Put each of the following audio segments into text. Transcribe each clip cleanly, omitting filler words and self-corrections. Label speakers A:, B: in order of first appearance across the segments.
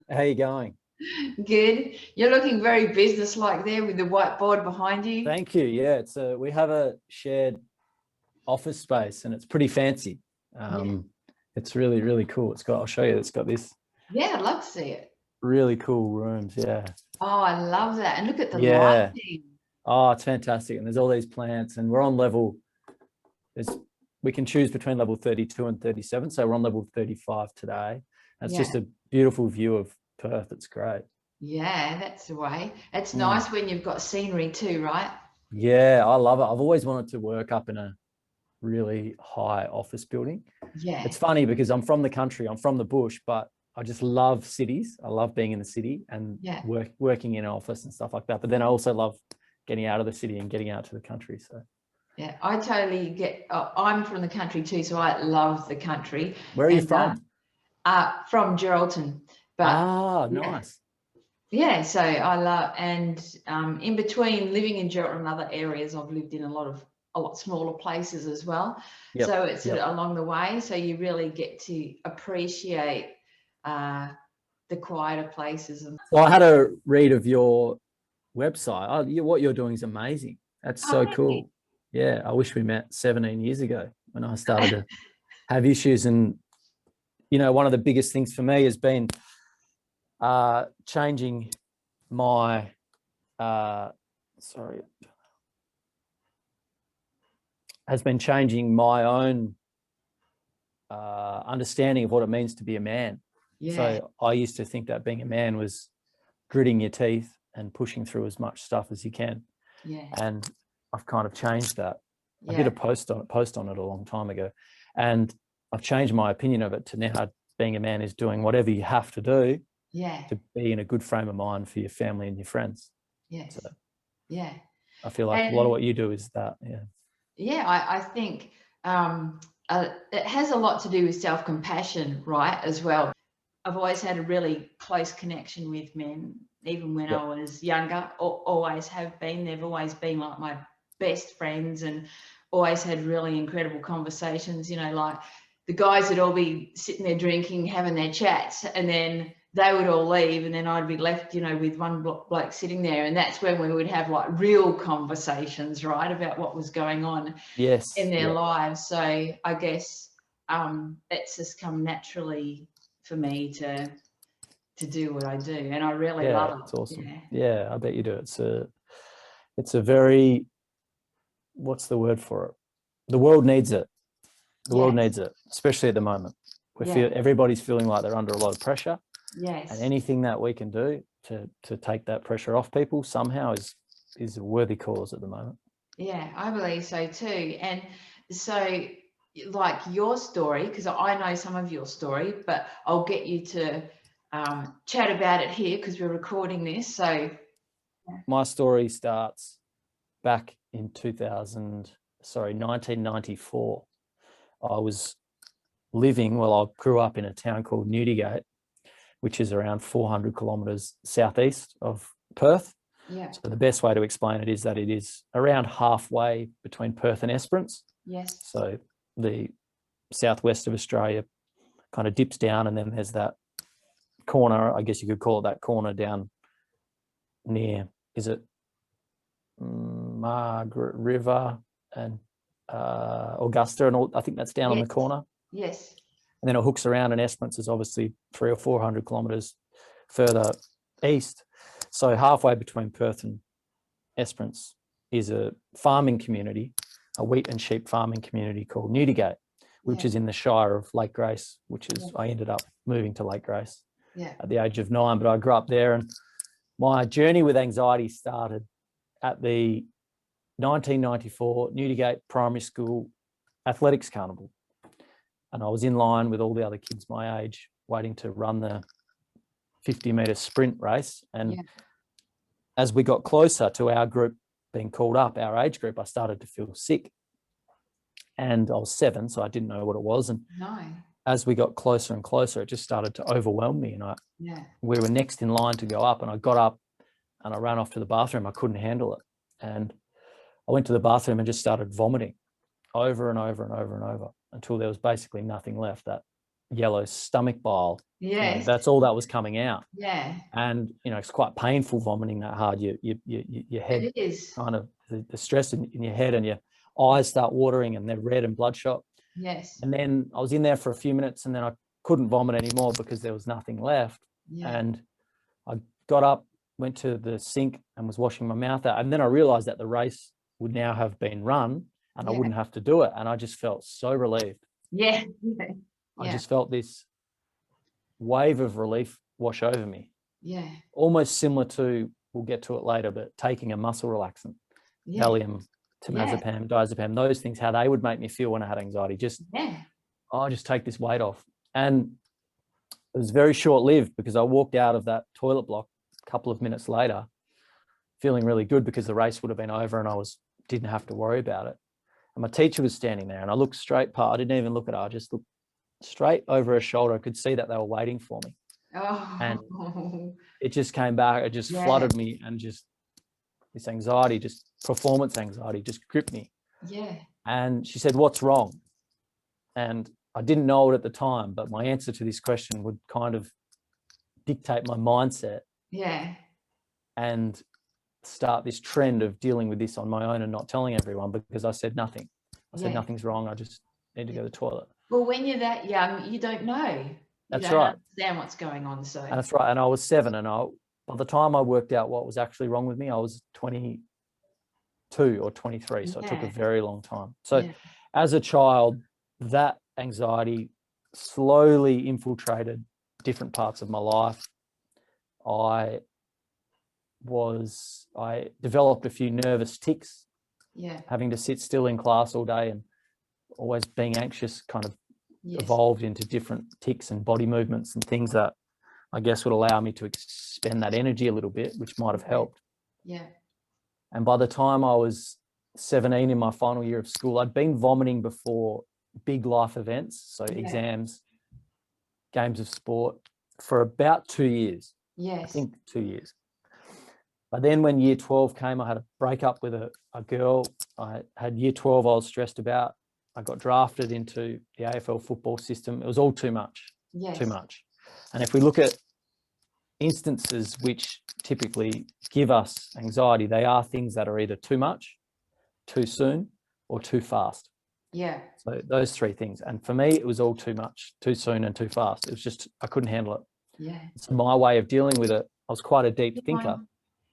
A: How you going?
B: Good. You're looking very business-like there with the whiteboard behind you.
A: Thank you. Yeah, we have a shared office space and it's pretty fancy. It's really, really cool. I'll show you, it's got this
B: Yeah, I'd love to see it.
A: really cool rooms. Yeah.
B: Oh, I love that. And look at the
A: Yeah.
B: lighting.
A: Oh, it's fantastic. And there's all these plants and we're on we can choose between level 32 and 37. So we're on level 35 today. And it's just a beautiful view of Perth. It's great.
B: Yeah, that's the way. It's nice when you've got scenery too, right?
A: Yeah, I love it. I've always wanted to work up in a really high office building.
B: Yeah.
A: It's funny because I'm from the country, I'm from the bush, but I just love cities. I love being in the city and working in an office and stuff like that. But then I also love getting out of the city and getting out to the country. So
B: yeah, I totally get. I'm from the country too, so I love the country.
A: Where are you from?
B: From Geraldton. But
A: nice.
B: Yeah, so I love, and in between living in Geraldton and other areas, I've lived in a lot smaller places as well.
A: Yep.
B: So it's along the way. So you really get to appreciate the quieter places.
A: Well, I had a read of your website. What you're doing is amazing. That's so cool. Yeah, I wish we met 17 years ago when I started to have issues. And, one of the biggest things for me has been changing my own understanding of what it means to be a man. So I used to think that being a man was gritting your teeth and pushing through as much stuff as you can. And I've kind of changed that. I did a post on it a long time ago, and I've changed my opinion of it to now being a man is doing whatever you have to do to be in a good frame of mind for your family and your friends.
B: Yes.
A: So,
B: yeah.
A: I feel like a lot of what you do is that. Yeah.
B: Yeah, I think it has a lot to do with self-compassion, right, as well. I've always had a really close connection with men, even when I was younger, always have been. They've always been like my best friends and always had really incredible conversations, like the guys would all be sitting there drinking, having their chats, and then they would all leave and then I'd be left, with one bloke sitting there. And that's when we would have like real conversations, right, about what was going on in their lives. So I guess it's just come naturally for me to do what I do. And I really love it.
A: It's awesome. Yeah, I bet you do. It's a very, what's the word for it? The world needs it. The world needs it, especially at the moment. Everybody's feeling like they're under a lot of pressure.
B: Yes.
A: And anything that we can do to take that pressure off people somehow is a worthy cause at the moment.
B: Yeah, I believe so too. And so like your story, because I know some of your story, but I'll get you to chat about it here because we're recording this. So
A: my story starts back in 1994. I was I grew up in a town called Newdigate, which is around 400 kilometres southeast of Perth.
B: Yeah.
A: So the best way to explain it is that it is around halfway between Perth and Esperance.
B: Yes.
A: So the southwest of Australia kind of dips down, and then there's that corner, I guess you could call it that corner down near, is it Margaret River and Augusta and all, I think that's down on the corner.
B: Yes.
A: And then it hooks around, and Esperance is obviously 300 or 400 kilometres further east. So halfway between Perth and Esperance is a farming community, a wheat and sheep farming community called Newdigate, which is in the Shire of Lake Grace, which is, I ended up moving to Lake Grace at the age of 9, but I grew up there. And my journey with anxiety started at the 1994 Newdigate Primary School Athletics Carnival. And I was in line with all the other kids my age, waiting to run the 50-metre sprint race. And as we got closer to our group being called up, our age group, I started to feel sick. And I was 7, so I didn't know what it was. And as we got closer and closer, it just started to overwhelm me. And we were next in line to go up, and I got up and I ran off to the bathroom. I couldn't handle it. And I went to the bathroom and just started vomiting over and over and over and over until there was basically nothing left. That yellow stomach bile.
B: Yes.
A: That's all that was coming out.
B: Yeah.
A: And, it's quite painful vomiting that hard. Your head,
B: It is.
A: kind of the stress in your head, and your eyes start watering and they're red and bloodshot.
B: Yes.
A: And then I was in there for a few minutes and then I couldn't vomit anymore because there was nothing left.
B: Yeah.
A: And I got up, went to the sink and was washing my mouth out. And then I realized that the race would now have been run and I wouldn't have to do it. And I just felt so relieved.
B: Yeah.
A: I just felt this wave of relief wash over me.
B: Yeah.
A: Almost similar to, we'll get to it later, but taking a muscle relaxant, Valium, temazepam, diazepam, those things, how they would make me feel when I had anxiety. Just, just take this weight off. And it was very short-lived because I walked out of that toilet block a couple of minutes later feeling really good because the race would have been over and I didn't have to worry about it. And my teacher was standing there and I looked straight past, I didn't even look at her, I just looked straight over her shoulder. I could see that they were waiting for me.
B: Oh.
A: And it just came back, it just flooded me, and just this anxiety, just performance anxiety just gripped me.
B: Yeah.
A: And she said, "What's wrong?" And I didn't know it at the time, but my answer to this question would kind of dictate my mindset.
B: Yeah.
A: And start this trend of dealing with this on my own and not telling everyone, because I said nothing. I said nothing's wrong. I just need to go to the toilet.
B: Well, when you're that young, you don't know.
A: That's
B: you don't
A: right.
B: understand what's going on. So
A: and that's right. And I was 7, and by the time I worked out what was actually wrong with me, I was 22 or 23. So it took a very long time. So as a child, that anxiety slowly infiltrated different parts of my life. I developed a few nervous tics, having to sit still in class all day and always being anxious kind of evolved into different tics and body movements and things that I guess would allow me to expend that energy a little bit, which might have helped.
B: Yeah.
A: And by the time I was 17 in my final year of school, I'd been vomiting before big life events, so exams, games of sport, for about 2 years.
B: Yes.
A: I think 2 years. But then when year 12 came, I had a breakup with a girl. I had year 12 I was stressed about. I got drafted into the AFL football system. It was all too much, too much. And if we look at instances which typically give us anxiety, they are things that are either too much, too soon, or too fast.
B: Yeah.
A: So those 3 things. And for me, it was all too much, too soon, and too fast. It was just, I couldn't handle it.
B: Yeah.
A: It's my way of dealing with it. I was quite a deep thinker.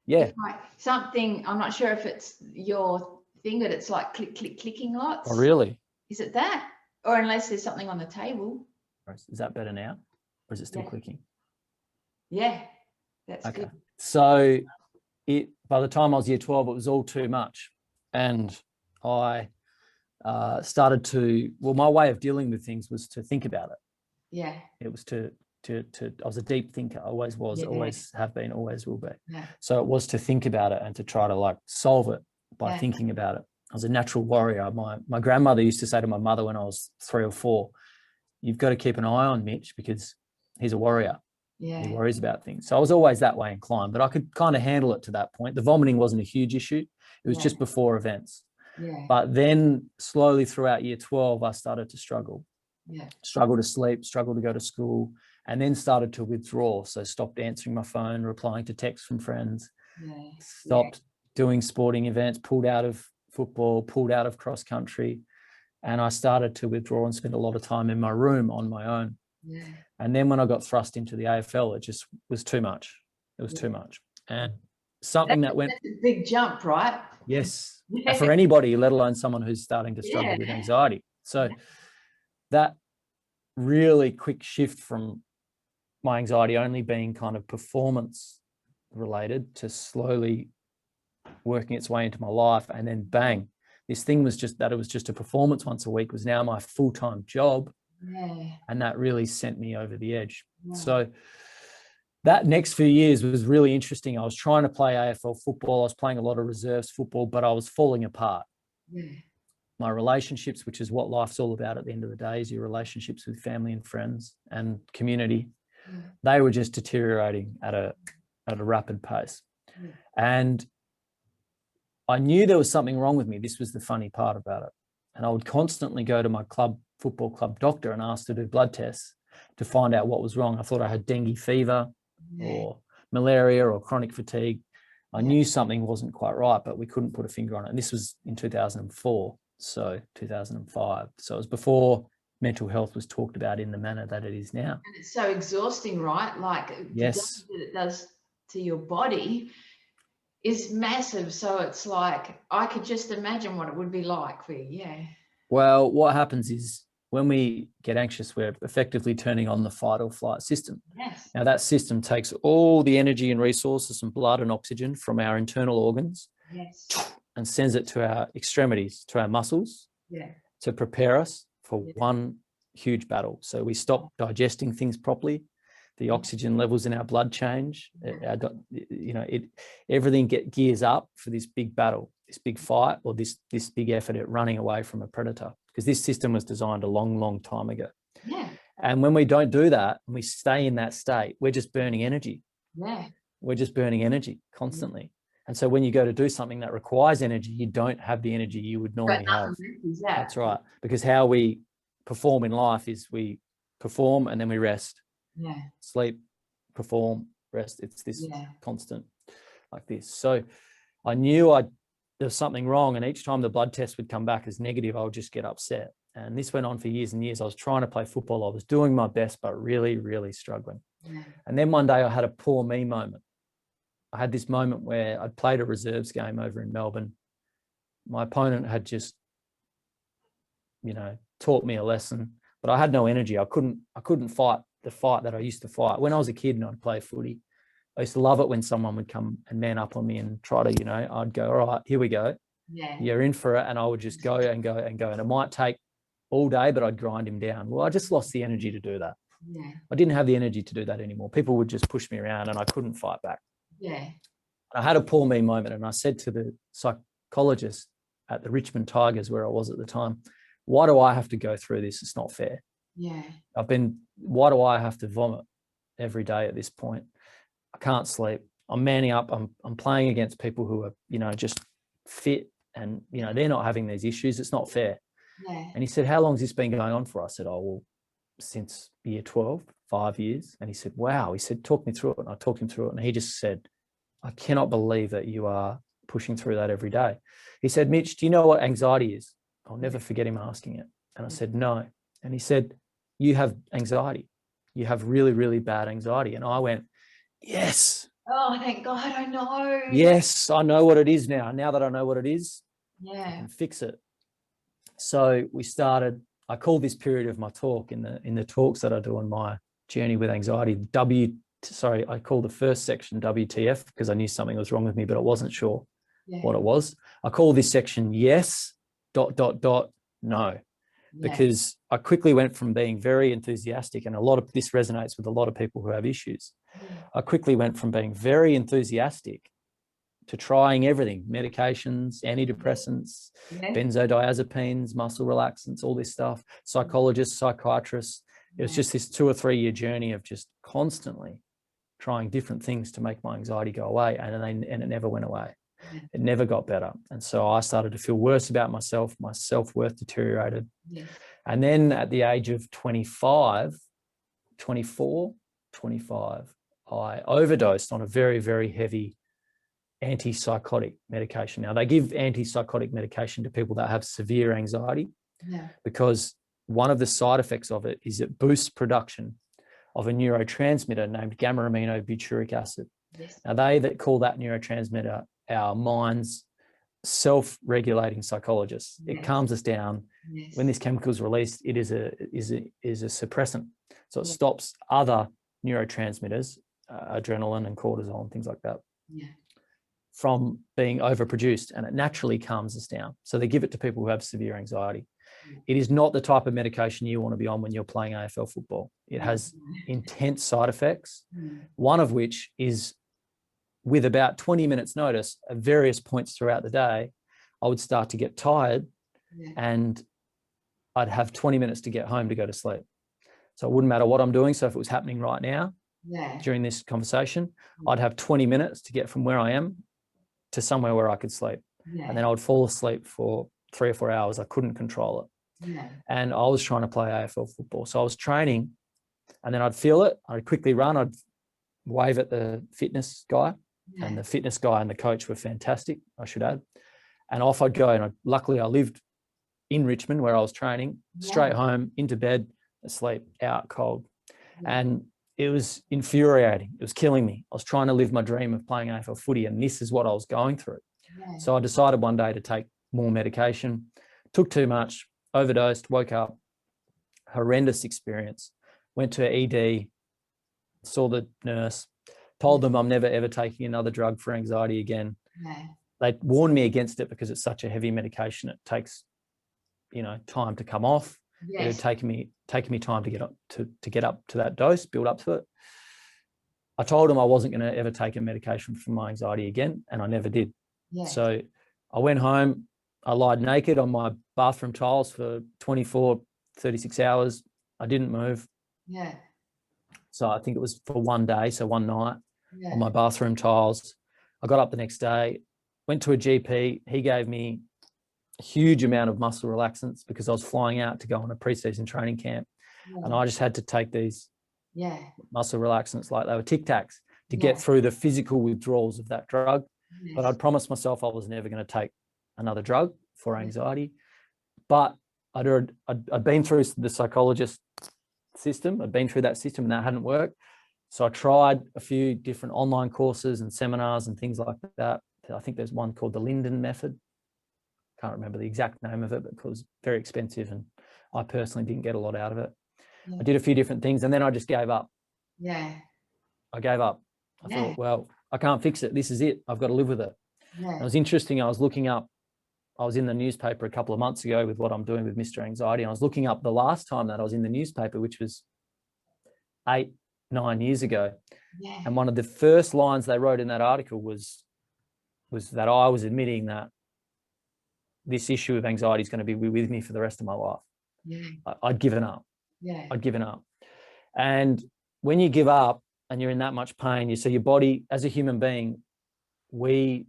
A: Yeah.
B: Something, I'm not sure if it's your thing, but it's like clicking lots.
A: Oh, really?
B: Is it that? Or unless there's something on the table.
A: Is that better now? Or is it still clicking?
B: Yeah, that's good.
A: So by the time I was year 12, it was all too much. And I started to, my way of dealing with things was to think about it.
B: Yeah.
A: It was I was a deep thinker, always was, always have been, always will be.
B: Yeah.
A: So it was to think about it and to try to solve it by thinking about it. I was a natural warrior. My grandmother used to say to my mother when I was 3 or 4, "You've got to keep an eye on Mitch because he's a warrior.
B: Yeah.
A: He worries about things." So I was always that way inclined, but I could kind of handle it to that point. The vomiting wasn't a huge issue. It was just before events.
B: Yeah.
A: But then slowly throughout year 12, I started to struggle.
B: Yeah.
A: Struggle to sleep, struggle to go to school, and then started to withdraw. So stopped answering my phone, replying to texts from friends, stopped doing sporting events, pulled out of football, pulled out of cross country. And I started to withdraw and spend a lot of time in my room on my own.
B: Yeah.
A: And then when I got thrust into the AFL, it just was too much. It was too much. And something that's a
B: big jump, right?
A: Yes. For anybody, let alone someone who's starting to struggle with anxiety. So that really quick shift from my anxiety only being kind of performance related to slowly working its way into my life, and then bang, this thing was just that it was just a performance once a week was now my full-time job. And that really sent me over the edge. So that next few years was really interesting. I was trying to play AFL football. I was playing a lot of reserves football, but I was falling apart. My relationships, which is what life's all about at the end of the day, is your relationships with family and friends and community. They were just deteriorating at a rapid pace. And I knew there was something wrong with me. This was the funny part about it. And I would constantly go to my football club doctor and ask to do blood tests. to find out what was wrong. I thought I had dengue fever
B: Yeah.
A: or malaria or chronic fatigue. I
B: Yeah.
A: knew something wasn't quite right, but we couldn't put a finger on it. And this was in 2004, so 2005. So it was before mental health was talked about in the manner that it is now.
B: And it's so exhausting, right? Like
A: Yes.
B: the damage that it does to your body is massive. So it's like, I could just imagine what it would be like for you. Yeah.
A: Well, what happens is when we get anxious, we're effectively turning on the fight or flight system.
B: Yes.
A: Now that system takes all the energy and resources and blood and oxygen from our internal organs
B: Yes.
A: and sends it to our extremities, to our muscles,
B: Yeah.
A: to prepare us for
B: Yeah.
A: one huge battle. So we stop digesting things properly. The oxygen levels in our blood change. Everything gears up for this big battle, this big fight, or this big effort at running away from a predator. Because this system was designed a long, long time ago.
B: Yeah.
A: And when we don't do that and we stay in that state, we're just burning energy.
B: Yeah.
A: We're just burning energy constantly. And so when you go to do something that requires energy, you don't have the energy you would normally have. That's right. Because how we perform in life is we perform and then we rest.
B: Yeah.
A: Sleep, perform, rest. It's this constant like this. So I knew there was something wrong. And each time the blood test would come back as negative, I would just get upset. And this went on for years and years. I was trying to play football. I was doing my best, but really, really struggling. Yeah. And then one day I had a poor me moment. I had this moment where I'd played a reserves game over in Melbourne. My opponent had just, taught me a lesson, but I had no energy. I couldn't fight the fight that I used to fight. When I was a kid and I'd play footy, I used to love it when someone would come and man up on me and try to, I'd go, all right, here we go. Yeah. You're in for it. And I would just go and go and go. And it might take all day, but I'd grind him down. Well, I just lost the energy to do that. Yeah. I didn't have the energy to do that anymore. People would just push me around and I couldn't fight back. Yeah. I had a poor me moment and I said to the psychologist at the Richmond Tigers, where I was at the time, why do I have to go through this? It's not fair. Yeah. Why do I have to vomit every day at this point? I can't sleep. I'm manning up. I'm playing against people who are, just fit and, they're not having these issues. It's not fair. Yeah. And he said, how long has this been going on for? I said, oh, well, since year 12, 5 years. And he said, wow. He said, talk me through it. And I talked him through it. And he just said, I cannot believe that you are pushing through that every day. He said, Mitch, do you know what anxiety is? I'll never forget him asking it. And I said, no. And he said, you have anxiety. You have really, really bad anxiety. And I went, yes.
B: Oh, thank God, I know.
A: Yes, I know what it is now. Now that I know what it is, I can fix it. So I call this period of my talk in the talks that I do on my journey with anxiety, I call the first section WTF because I knew something was wrong with me, but I wasn't sure what it was. I call this section yes, ... no. Because I quickly went from being very enthusiastic, and a lot of this resonates with a lot of people who have issues. I quickly went from being very enthusiastic to trying everything, medications, antidepressants, benzodiazepines, muscle relaxants, all this stuff, psychologists, psychiatrists. It was just this 2 or 3 year journey of just constantly trying different things to make my anxiety go away. And it never went away. It never got better. And so I started to feel worse about myself. My self-worth deteriorated. And then at the age of 25, I overdosed on a very, very heavy antipsychotic medication. Now, they give antipsychotic medication to people that have severe anxiety because one of the side effects of it is it boosts production of a neurotransmitter named gamma-aminobutyric acid. Now, they that call that neurotransmitter our mind's self-regulating psychologist. It calms us down. When this chemical is released, it is a suppressant. So it stops other neurotransmitters, adrenaline and cortisol and things like that, from being overproduced, and it naturally calms us down. So they give it to people who have severe anxiety. It is not the type of medication you want to be on when you're playing AFL football. It has intense side effects, one of which is with about 20 minutes notice at various points throughout the day, I would start to get tired and I'd have 20 minutes to get home to go to sleep. So it wouldn't matter what I'm doing. So if it was happening right now during this conversation, I'd have 20 minutes to get from where I am to somewhere where I could sleep. And then I would fall asleep for 3 or 4 hours. I couldn't control it. And I was trying to play AFL football. So I was training And then I'd feel it. I'd quickly run. I'd wave at the fitness guy,
B: Yeah.
A: and the fitness guy and the coach were fantastic, I should add. And off I'd go. And luckily I lived in Richmond where I was training, straight home, into bed, asleep, out cold.
B: Yeah.
A: And it was infuriating. It was killing me. I was trying to live my dream of playing AFL footy, and this is what I was going through.
B: Yeah.
A: So I decided one day to take more medication, took too much, overdosed, woke up, horrendous experience, went to ED, saw the nurse, told them I'm never, ever taking another drug for anxiety again.
B: Yeah.
A: They warned me against it because it's such a heavy medication. It takes, time to come off.
B: Yes.
A: It had taken me time to get up to that dose, build up to it. I told them I wasn't going to ever take a medication for my anxiety again, and I never did.
B: Yeah.
A: So I went home, I lied naked on my bathroom tiles for 24, 36 hours. I didn't move.
B: Yeah.
A: So I think it was for one day, so one night
B: Yeah.
A: on my bathroom tiles. I got up the next day, went to a GP. He gave me a huge amount of muscle relaxants because I was flying out to go on a preseason training camp.
B: Yeah.
A: And I just had to take these
B: Yeah.
A: muscle relaxants like they were Tic Tacs to
B: Yeah.
A: get through the physical withdrawals of that drug.
B: Yes.
A: But I'd promised myself I was never going to take another drug for anxiety. But I'd been through the psychologist system. I'd been through that system and that hadn't worked. So I tried a few different online courses and seminars and things like that. I think there's one called the Linden Method. Can't remember the exact name of it, but it was very expensive and I personally didn't get a lot out of it.
B: Yeah.
A: I did a few different things and then I just gave up.
B: Yeah.
A: I gave up. I thought, well, I can't fix it. This is it. I've got to live with it.
B: Yeah.
A: It was interesting. I was in the newspaper a couple of months ago with what I'm doing with Mr. Anxiety. And I was looking up the last time that I was in the newspaper, which was 8-9 years ago.
B: Yeah.
A: And one of the first lines they wrote in that article was that I was admitting that this issue of anxiety is going to be with me for the rest of my life.
B: Yeah.
A: I'd given up.
B: Yeah.
A: I'd given up. And when you give up and you're in that much pain, you see your body as a human being, we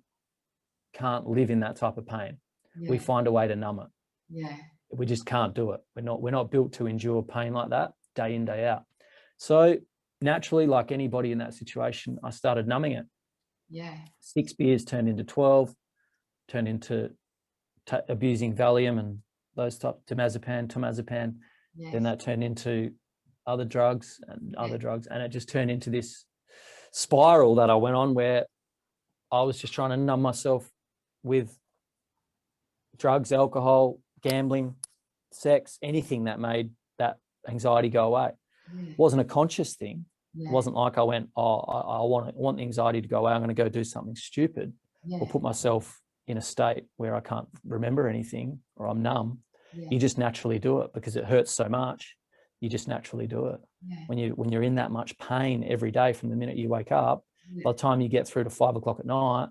A: can't live in that type of pain.
B: Yeah.
A: We find a way to numb it.
B: Yeah.
A: We just can't do it. We're not built to endure pain like that day in, day out. So naturally, like anybody in that situation, I started numbing it.
B: Yeah. 6
A: beers turned into 12, turned into abusing Valium and those type, temazepam.
B: Yes.
A: Then that turned into other drugs and other drugs. And it just turned into this spiral that I went on where I was just trying to numb myself with drugs, alcohol, gambling, sex, anything that made that anxiety go away.
B: Yeah.
A: It wasn't a conscious thing.
B: Yeah.
A: It wasn't like I went, I want the anxiety to go away. I'm going to go do something stupid or put myself in a state where I can't remember anything or I'm numb.
B: Yeah.
A: You just naturally do it because it hurts so much. You just naturally do it.
B: Yeah.
A: When you're in that much pain every day from the minute you wake up, by the time you get through to 5 o'clock at night,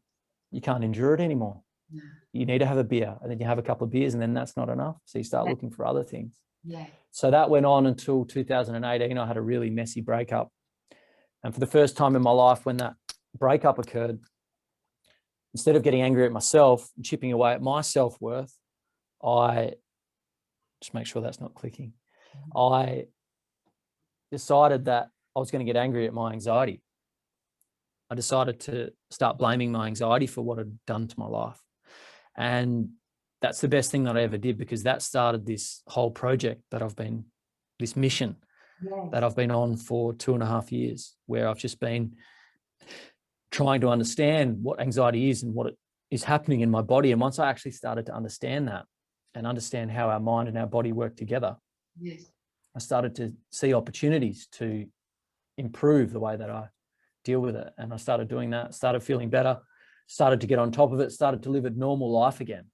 A: you can't endure it anymore.
B: Yeah.
A: You need to have a beer, and then you have a couple of beers, and then that's not enough. So you start looking for other things.
B: Yeah.
A: So that went on until 2018. I had a really messy breakup. And for the first time in my life, when that breakup occurred, instead of getting angry at myself and chipping away at my self-worth, I just make sure that's not clicking. I decided that I was going to get angry at my anxiety. I decided to start blaming my anxiety for what had done to my life. And that's the best thing that I ever did, because that started this whole project that this mission that I've been on for 2.5 years, where I've just been trying to understand what anxiety is and what it is happening in my body. And once I actually started to understand that and understand how our mind and our body work together, I started to see opportunities to improve the way that I deal with it. And I started doing that, started feeling better, started to get on top of it, started to live a normal life again.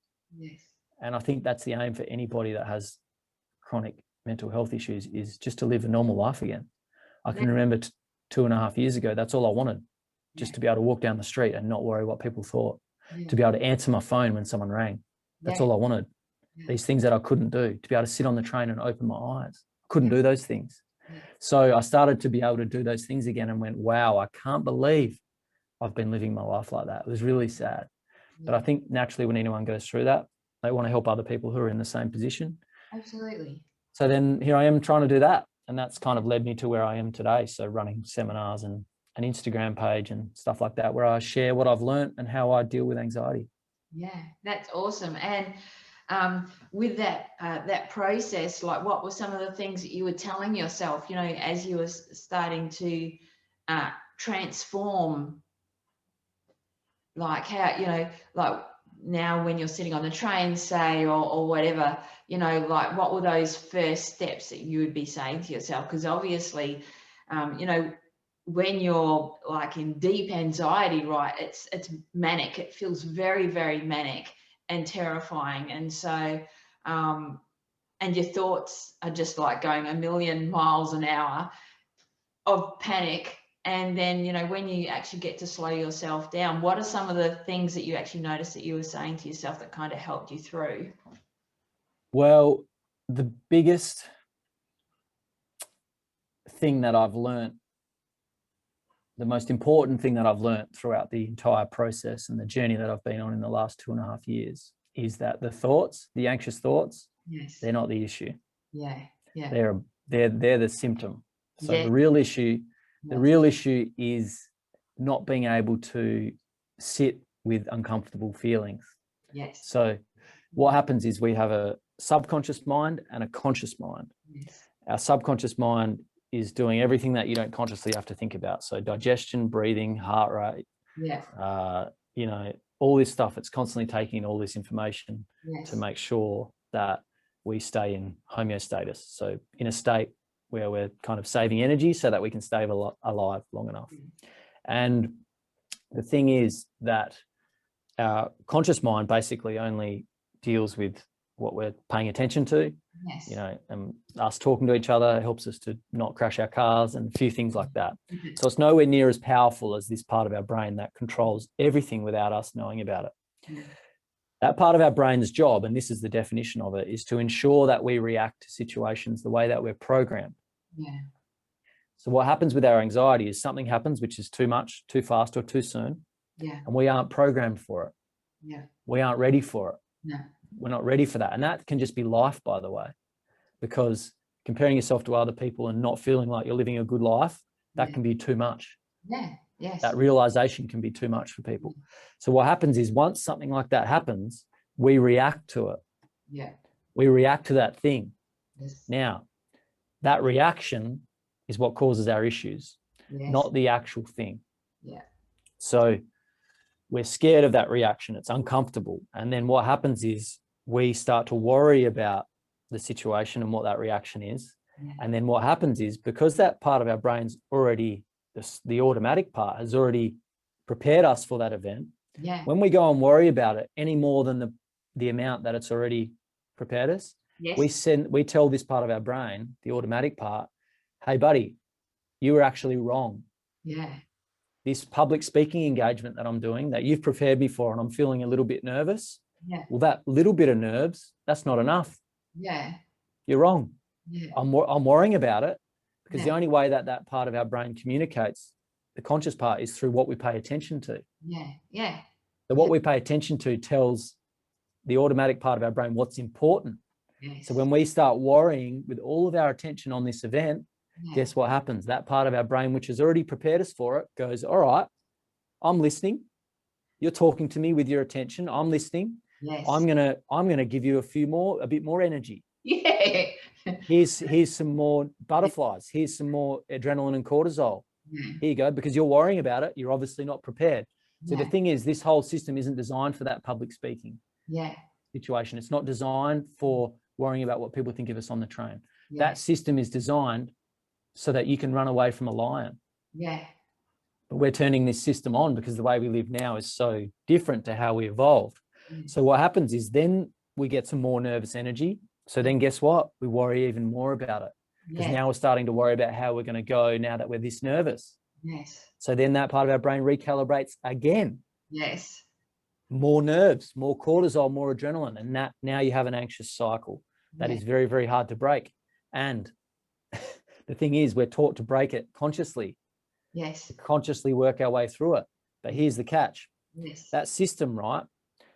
A: And I think that's the aim for anybody that has chronic mental health issues, is just to live a normal life again. I can remember 2.5 years ago, that's all I wanted, just to be able to walk down the street and not worry what people thought, to be able to answer my phone when someone rang. That's all I wanted. These things that I couldn't do, to be able to sit on the train and open my eyes. Couldn't do those things. So I started to be able to do those things again and went, wow, I can't believe I've been living my life like that. It was really sad. But I think naturally when anyone goes through that, they want to help other people who are in the same position.
B: Absolutely.
A: So then here I am trying to do that. And that's kind of led me to where I am today. So running seminars and an Instagram page and stuff like that, where I share what I've learned and how I deal with anxiety.
B: Yeah, that's awesome. And with that process, like, what were some of the things that you were telling yourself, you know, as you were starting to transform, like how, you know, like now when you're sitting on the train, say, or whatever, you know, like what were those first steps that you would be saying to yourself? Because obviously, you know, when you're like in deep anxiety, right, it's manic. It feels very, very manic and terrifying. And so, and your thoughts are just like going a million miles an hour of panic. And then, you know, when you actually get to slow yourself down, what are some of the things that you actually noticed that you were saying to yourself that kind of helped you through?
A: Well, the biggest thing that I've learned, the most important thing that I've learned throughout the entire process and the journey that I've been on in the last 2.5 years is that the thoughts, the anxious thoughts,
B: Yes,
A: they're not the issue.
B: yeah, yeah,
A: They're the symptom. So
B: yeah.
A: the real issue
B: Yes.
A: is not being able to sit with uncomfortable feelings.
B: Yes.
A: So what happens is we have a subconscious mind and a conscious mind.
B: Yes.
A: Our subconscious mind is doing everything that you don't consciously have to think about. So digestion, breathing, heart rate,
B: Yeah.
A: you know, all this stuff. It's constantly taking all this information
B: Yes.
A: to make sure that we stay in homeostasis. So in a state where we're kind of saving energy so that we can stay alive long enough. And the thing is that our conscious mind basically only deals with what we're paying attention to.
B: Yes.
A: You know, and us talking to each other helps us to not crash our cars and a few things like that.
B: Mhm.
A: So it's nowhere near as powerful as this part of our brain that controls everything without us knowing about it.
B: Mhm.
A: That part of our brain's job, and this is the definition of it, is to ensure that we react to situations the way that we're programmed.
B: Yeah.
A: So what happens with our anxiety is something happens which is too much, too fast, or too soon,
B: Yeah.
A: and we aren't programmed for it.
B: Yeah.
A: We aren't ready for it.
B: No.
A: We're not ready for that. And that can just be life, by the way, because comparing yourself to other people and not feeling like you're living a good life, that can be too much.
B: Yeah. Yes.
A: That realization can be too much for people. So what happens is once something like that happens, we react to it.
B: Yeah.
A: We react to that thing.
B: Yes.
A: Now, that reaction is what causes our issues,
B: Yes.
A: not the actual thing.
B: Yeah.
A: So we're scared of that reaction. It's uncomfortable. And then what happens is we start to worry about the situation and what that reaction is.
B: Yeah.
A: And then what happens is because that part of our brain's already, the automatic part has already prepared us for that event.
B: Yeah.
A: When we go and worry about it any more than the amount that it's already prepared us,
B: Yes.
A: we tell this part of our brain, the automatic part, hey, buddy, you were actually wrong.
B: Yeah.
A: This public speaking engagement that I'm doing that you've prepared me for and I'm feeling a little bit nervous.
B: Yeah.
A: Well, that little bit of nerves, that's not enough.
B: Yeah.
A: You're wrong.
B: Yeah.
A: I'm worrying about it because
B: Yeah.
A: the only way that that part of our brain communicates, the conscious part, is through what we pay attention to.
B: Yeah. Yeah.
A: So what we pay attention to tells the automatic part of our brain what's important.
B: Yes.
A: So when we start worrying with all of our attention on this event,
B: Yeah.
A: guess what happens? That part of our brain, which has already prepared us for it, goes, all right, I'm listening. You're talking to me with your attention. I'm listening.
B: Yes.
A: I'm gonna give you a bit more energy.
B: Yeah.
A: Here's some more butterflies. Here's some more adrenaline and cortisol.
B: Yeah.
A: Here you go. Because you're worrying about it, you're obviously not prepared. So the
B: Yeah.
A: thing is, this whole system isn't designed for that public speaking
B: Yeah.
A: situation. It's not designed for worrying about what people think of us on the train.
B: Yeah.
A: That system is designed so that you can run away from a lion.
B: Yeah.
A: But we're turning this system on because the way we live now is so different to how we evolved. So what happens is then we get some more nervous energy. So then guess what? We worry even more about it because
B: Yeah.
A: now we're starting to worry about how we're going to go now that we're this nervous.
B: Yes.
A: So then that part of our brain recalibrates again.
B: Yes.
A: More nerves, more cortisol, more adrenaline. And that now you have an anxious cycle that is very, very hard to break. And the thing is, we're taught to break it consciously,
B: Yes.
A: to consciously work our way through it. But here's the catch.
B: Yes.
A: That system, right,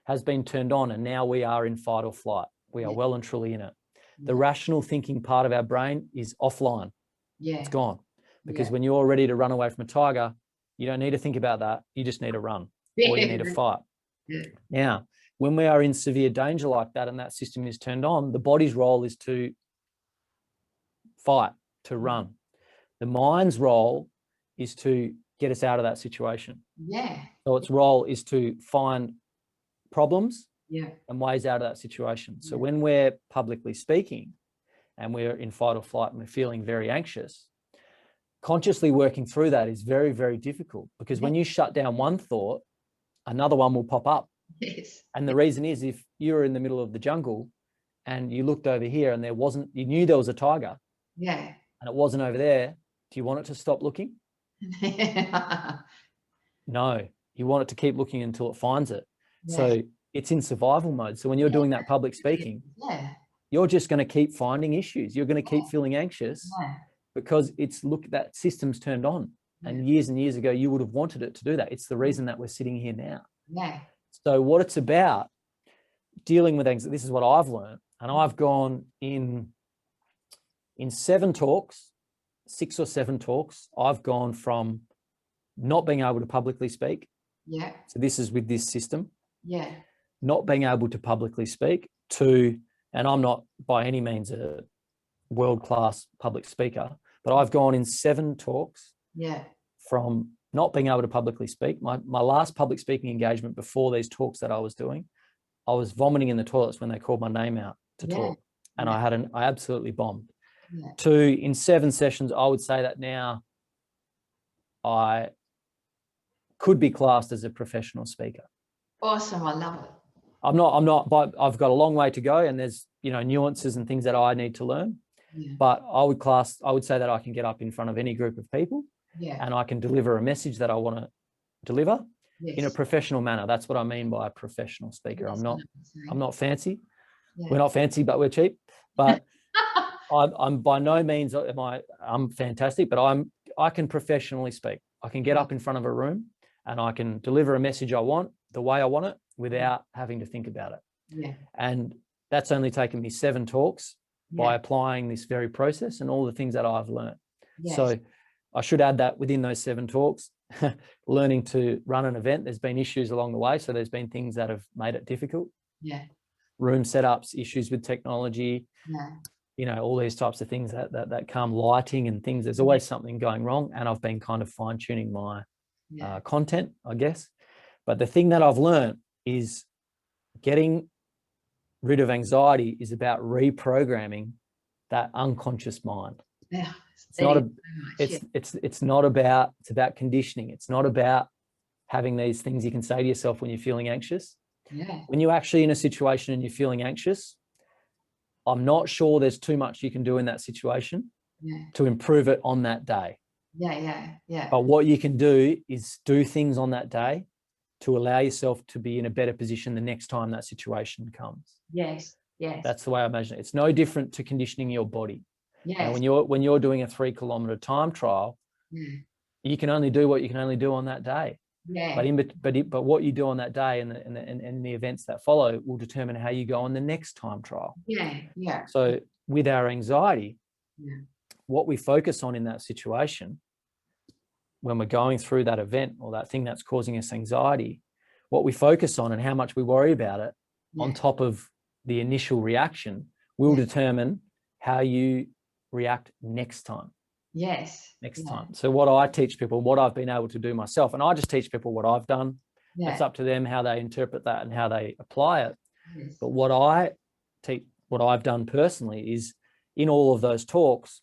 A: has been turned on and now we are in fight or flight. We are well and truly in it. The rational thinking part of our brain is offline.
B: Yeah.
A: It's gone. Because
B: Yeah.
A: when you're ready to run away from a tiger, you don't need to think about that. You just need to run, or you need to fight.
B: Yeah.
A: Now, when we are in severe danger like that and that system is turned on, the body's role is to fight, to run. The mind's role is to get us out of that situation.
B: Yeah.
A: So its role is to find problems
B: Yeah.
A: and ways out of that situation. So
B: Yeah.
A: when we're publicly speaking and we're in fight or flight and we're feeling very anxious, consciously working through that is very, very difficult, because when you shut down one thought, another one will pop up.
B: Yes.
A: And the reason is, if you were in the middle of the jungle and you looked over here and you knew there was a tiger,
B: Yeah.
A: and it wasn't over there, do you want it to stop looking? No, you want it to keep looking until it finds it.
B: Yeah.
A: So it's in survival mode. So when you're doing that public speaking, you're just going to keep finding issues. You're going to keep feeling anxious because that system's turned on. And years ago, you would have wanted it to do that. It's the reason that we're sitting here now.
B: Yeah.
A: So what it's about, dealing with anxiety, this is what I've learned. And I've gone in 7 talks, 6 or 7 talks, I've gone from not being able to publicly speak.
B: Yeah.
A: So this is with this system.
B: Yeah.
A: Not being able to publicly speak to, and I'm not by any means a world-class public speaker, but I've gone in 7 talks.
B: Yeah.
A: From not being able to publicly speak. My last public speaking engagement before these talks that I was doing, I was vomiting in the toilets when they called my name out to talk. And I absolutely bombed.
B: Yeah.
A: To, in 7 sessions, I would say that now I could be classed as a professional speaker.
B: Awesome. I love it.
A: I'm not, but I've got a long way to go, and there's, nuances and things that I need to learn.
B: Yeah.
A: But I would say that I can get up in front of any group of people.
B: Yeah.
A: And I can deliver a message that I want to deliver in a professional manner. That's what I mean by a professional speaker.
B: Yes,
A: I'm not fancy.
B: Yeah.
A: We're not fancy, but we're cheap. But I'm by no means I'm fantastic, but I can professionally speak. I can get up in front of a room and I can deliver a message I want the way I want it without having to think about it.
B: Yeah.
A: And that's only taken me 7 talks by applying this very process and all the things that I've learned.
B: Yes.
A: So I should add that within those 7 talks, learning to run an event, there's been issues along the way. So there's been things that have made it difficult.
B: Yeah.
A: Room setups, issues with technology,
B: Yeah.
A: all these types of things that come, lighting and things. There's always something going wrong. And I've been kind of fine tuning my content, I guess. But the thing that I've learned is getting rid of anxiety is about reprogramming that unconscious mind.
B: Yeah.
A: It's about conditioning. It's not about having these things you can say to yourself when you're feeling anxious.
B: Yeah.
A: When you're actually in a situation and you're feeling anxious, I'm not sure there's too much you can do in that situation to improve it on that day.
B: Yeah.
A: But what you can do is do things on that day to allow yourself to be in a better position the next time that situation comes.
B: Yes.
A: That's the way I imagine it. It's no different to conditioning your body.
B: Yes.
A: And when you're doing a 3-kilometer time trial, you can only do what you can only do on that day.
B: Yeah.
A: But what you do on that day and the events that follow will determine how you go on the next time trial.
B: Yeah.
A: So with our anxiety, what we focus on in that situation, when we're going through that event or that thing that's causing us anxiety, what we focus on and how much we worry about it on top of the initial reaction will determine how you react next time.
B: Yes.
A: Next time. So what I teach people, what I've been able to do myself, and I just teach people what I've done. It's up to them how they interpret that and how they apply it.
B: Yes.
A: But what I teach, what I've done personally is in all of those talks,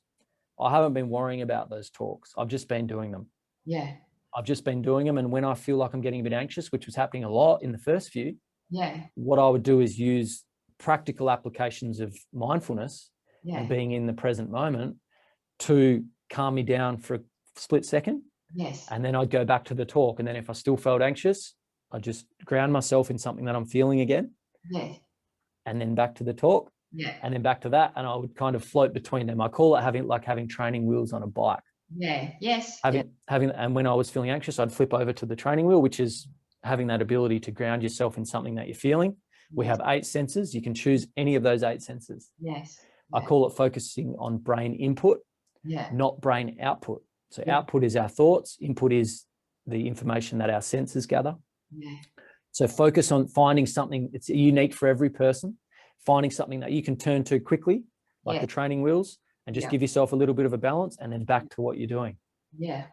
A: I haven't been worrying about those talks. I've just been doing them.
B: Yeah.
A: I've just been doing them. And when I feel like I'm getting a bit anxious, which was happening a lot in the first few, what I would do is use practical applications of mindfulness and being in the present moment to calm me down for a split second.
B: Yes.
A: And then I'd go back to the talk. And then if I still felt anxious, I'd just ground myself in something that I'm feeling again.
B: Yes.
A: And then back to the talk.
B: Yeah.
A: And then back to that. And I would kind of float between them. I call it having training wheels on a bike.
B: Yeah. Yes.
A: And when I was feeling anxious, I'd flip over to the training wheel, which is having that ability to ground yourself in something that you're feeling. We have 8 senses. You can choose any of those 8 senses.
B: Yes.
A: I call it focusing on brain input not brain output. So
B: Yeah.
A: output is our thoughts, input is the information that our senses gather.
B: Yeah.
A: So focus on finding something that's unique for every person, finding something that you can turn to quickly, like the training wheels, and just give yourself a little bit of a balance, and then back to what you're doing.
B: Yeah.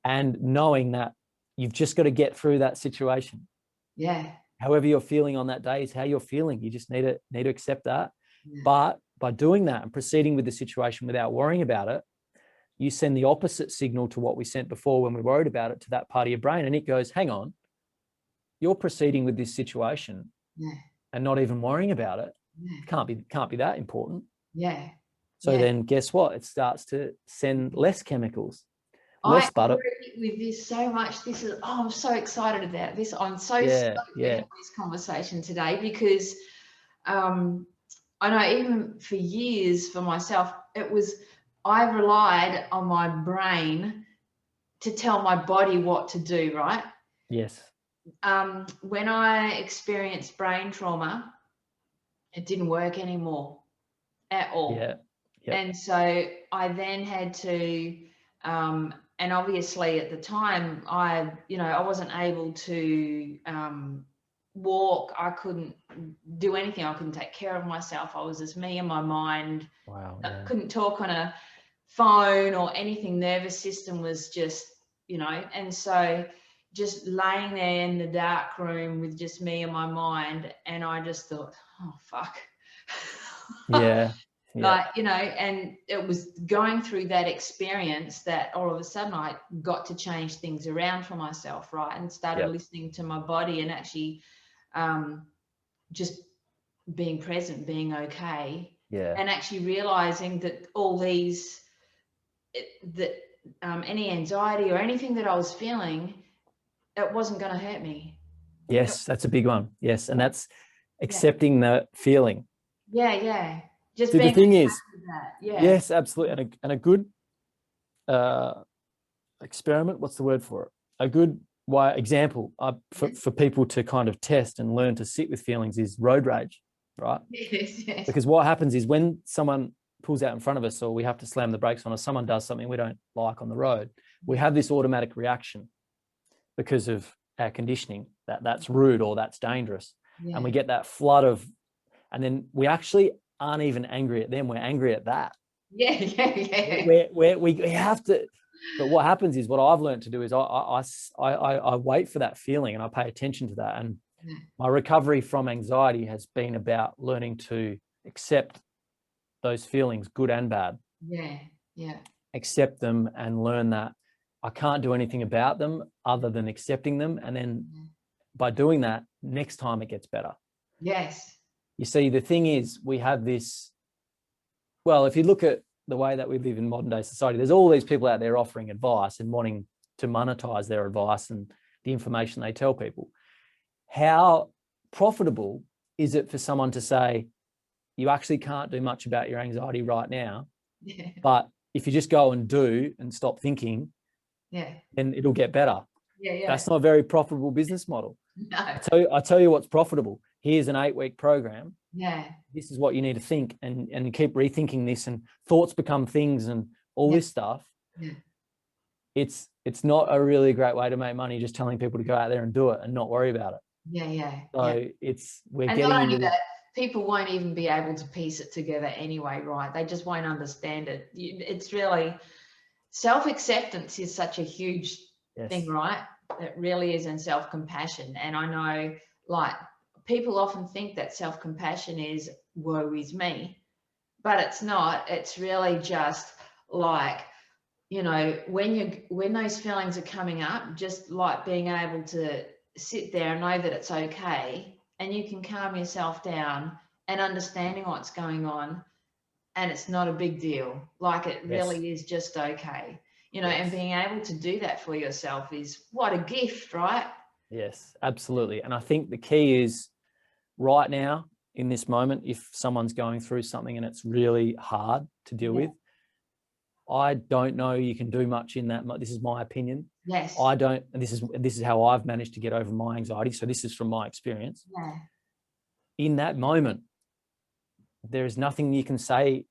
A: And knowing that you've just got to get through that situation.
B: Yeah.
A: However you're feeling on that day is how you're feeling. You just need to accept that.
B: Yeah.
A: But by doing that and proceeding with the situation without worrying about it, you send the opposite signal to what we sent before when we worried about it, to that part of your brain, and it goes, hang on, you're proceeding with this situation and not even worrying about it. It can't be that important.
B: Yeah.
A: So then guess what? It starts to send less chemicals, less butter.
B: I agree with this so much. This is, I'm so excited about this. I'm so stoked to have this conversation today, because I know even for years for myself, I relied on my brain to tell my body what to do, right?
A: Yes.
B: When I experienced brain trauma, it didn't work anymore at all.
A: Yeah.
B: And so I then had to, and obviously at the time I wasn't able to walk. I couldn't do anything. I couldn't take care of myself. I was just me and my mind.
A: Wow.
B: I couldn't talk on a phone or anything. Nervous system was just, and so just laying there in the dark room with just me and my mind. And I just thought, oh, fuck.
A: Yeah.
B: Like, and it was going through that experience that all of a sudden I got to change things around for myself, right? And started listening to my body and actually just being present, being okay.
A: Yeah.
B: And actually realizing that all these, any anxiety or anything that I was feeling, it wasn't going to hurt me.
A: Yes, that's a big one. Yes. And that's accepting the feeling.
B: Yeah. Just
A: See,
B: being
A: the thing
B: okay
A: is,
B: with that. Yeah.
A: yes, absolutely. And a good experiment, what's the word for it? A good example for people to kind of test and learn to sit with feelings is road rage, right?
B: Yes.
A: Because what happens is when someone pulls out in front of us, or we have to slam the brakes on, or someone does something we don't like on the road, we have this automatic reaction because of our conditioning that's rude or that's dangerous. And we get that flood of, and then we actually aren't even angry at them. We're angry at that.
B: Yeah.
A: We have to, but what happens is, what I've learned to do is I wait for that feeling and I pay attention to that. And my recovery from anxiety has been about learning to accept those feelings, good and bad.
B: Yeah.
A: Accept them and learn that I can't do anything about them other than accepting them. And then by doing that, next time it gets better.
B: Yes.
A: You see, the thing is, we have this, well, if you look at the way that we live in modern day society, there's all these people out there offering advice and wanting to monetize their advice and the information they tell people. How profitable is it for someone to say, you actually can't do much about your anxiety right now, but if you just go and do and stop thinking, then it'll get better. That's not a very profitable business model.
B: No.
A: I tell you what's profitable. Here's an 8-week program.
B: Yeah.
A: This is what you need to think, and keep rethinking this, and thoughts become things and all this stuff.
B: Yeah.
A: It's not a really great way to make money, just telling people to go out there and do it and not worry about it.
B: Yeah.
A: So we're
B: and
A: getting
B: not only
A: into
B: that, people won't even be able to piece it together anyway, right? They just won't understand it. It's really, self-acceptance is such a huge thing, right? It really is, in self-compassion. And I know, like, people often think that self-compassion is woe is me, but it's not. It's really just like, when those feelings are coming up, just like being able to sit there and know that it's okay, and you can calm yourself down and understanding what's going on, and it's not a big deal. Like, it really is just okay, and being able to do that for yourself is what a gift, right?
A: Yes, absolutely. And I think the key is, right now in this moment, if someone's going through something and it's really hard to deal with, I don't know you can do much in that. This is my opinion.
B: Yes.
A: I don't, and this is how I've managed to get over my anxiety. So this is from my experience.
B: Yeah.
A: In that moment, there is nothing you can say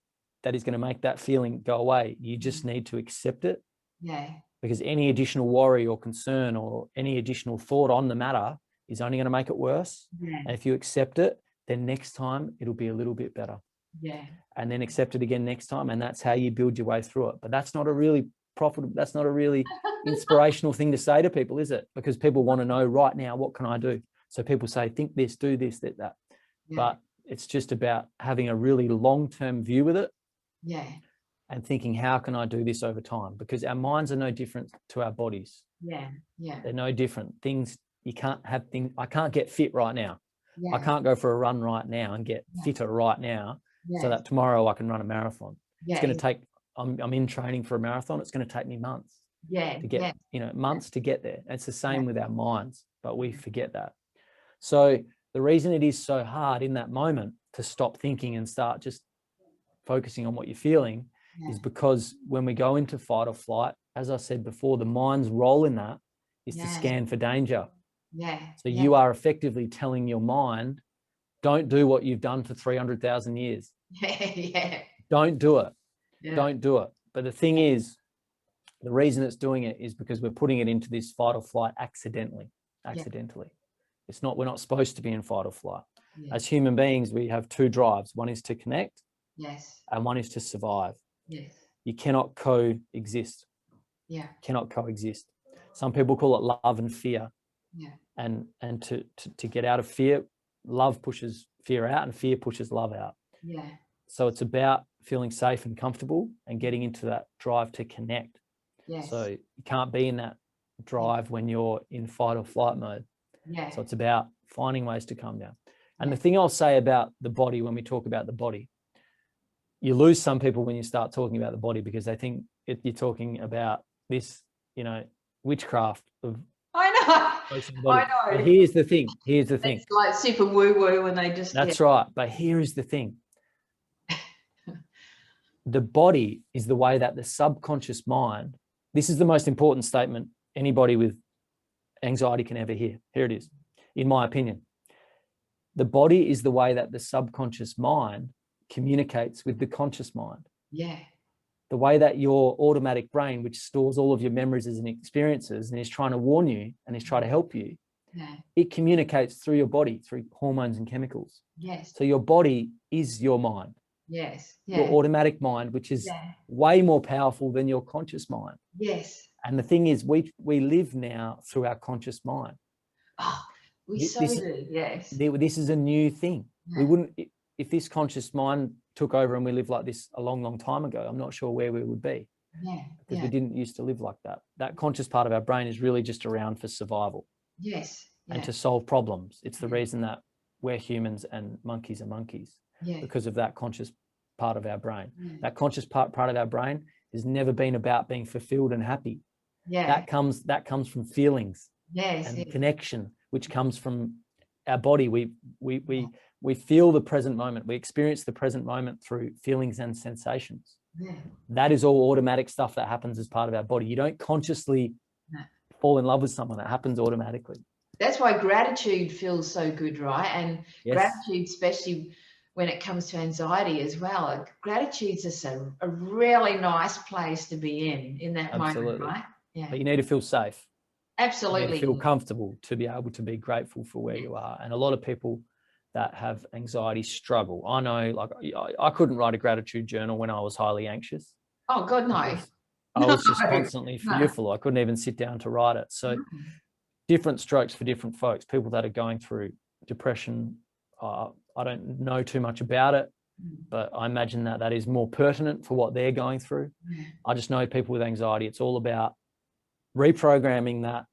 A: that is going to make that feeling go away. You just need to accept it.
B: Yeah.
A: Because any additional worry or concern or any additional thought on the matter is only going to make it worse.
B: Yeah.
A: And if you accept it, then next time it'll be a little bit better.
B: Yeah.
A: And then accept it again next time. And that's how you build your way through it. But that's not a really profitable, that's not a really inspirational thing to say to people, is it? Because people want to know right now, what can I do? So people say, think this, do this, that.
B: Yeah.
A: But it's just about having a really long-term view with it.
B: Yeah.
A: And thinking, how can I do this over time? Because our minds are no different to our bodies.
B: Yeah. Yeah.
A: They're no different. Things, you can't have things, I can't get fit right now.
B: Yeah.
A: I can't go for a run right now and get fitter right now so that tomorrow I can run a marathon.
B: Yeah.
A: It's going to take, I'm in training for a marathon. It's going to take me months to get, months to get there. It's the same with our minds, but we forget that. So the reason it is so hard in that moment to stop thinking and start just focusing on what you're feeling is because when we go into fight or flight, as I said before, the mind's role in that is to scan for danger.
B: Yeah.
A: So you are effectively telling your mind, don't do what you've done for 300,000 years.
B: Yeah.
A: Don't do it.
B: Yeah.
A: Don't do it. But the thing is, the reason it's doing it is because we're putting it into this fight or flight accidentally. It's not, we're not supposed to be in fight or flight.
B: Yeah.
A: As human beings, we have two drives. One is to connect.
B: Yes.
A: And one is to survive.
B: Yes.
A: You cannot coexist.
B: Yeah.
A: Cannot coexist. Some people call it love and fear.
B: Yeah.
A: And to get out of fear, love pushes fear out and fear pushes love out.
B: Yeah.
A: So it's about feeling safe and comfortable and getting into that drive to connect.
B: Yes.
A: So you can't be in that drive when you're in fight or flight mode.
B: Yeah.
A: So it's about finding ways to calm down. And the thing I'll say about the body, when we talk about the body, you lose some people when you start talking about the body because they think you're talking about this, witchcraft of.
B: I know. I know.
A: But here's the thing.
B: It's like super woo-woo when they just.
A: That's right. But here is the thing. The body is the way that the subconscious mind, this is the most important statement anybody with anxiety can ever hear. Here it is, in my opinion. The body is the way that the subconscious mind communicates with the conscious mind.
B: Yeah.
A: The way that your automatic brain, which stores all of your memories and experiences and is trying to warn you and is trying to help you, it communicates through your body, through hormones and chemicals.
B: Yes.
A: So your body is your mind.
B: Yes.
A: Your automatic mind, which is way more powerful than your conscious mind.
B: Yes.
A: And the thing is, we live now through our conscious mind.
B: Oh, we do, yes.
A: This is a new thing. We wouldn't, if this conscious mind took over and we lived like this a long, long time ago, I'm not sure where we would be.
B: Yeah.
A: Because we didn't used to live like that. That conscious part of our brain is really just around for survival.
B: Yes.
A: And to solve problems. It's the reason that we're humans and monkeys are monkeys. Because of that conscious part of our brain. That conscious part of our brain has never been about being fulfilled and happy. That comes from feelings and connection, which comes from our body. We feel the present moment. We experience the present moment through feelings and sensations. That is all automatic stuff that happens as part of our body. You don't consciously fall in love with someone. That happens automatically.
B: That's why gratitude feels so good, right? And gratitude, especially when it comes to anxiety as well, gratitude's just a really nice place to be in that moment, right? Yeah.
A: But you need to feel safe.
B: Absolutely.
A: You need to feel comfortable to be able to be grateful for where you are. And a lot of people that have anxiety struggle. I know, like, I couldn't write a gratitude journal when I was highly anxious.
B: Oh, God, no.
A: I was just constantly fearful. I couldn't even sit down to write it. So different strokes for different folks. People that are going through depression, I don't know too much about it, but I imagine that is more pertinent for what they're going through. I just know people with anxiety, it's all about reprogramming that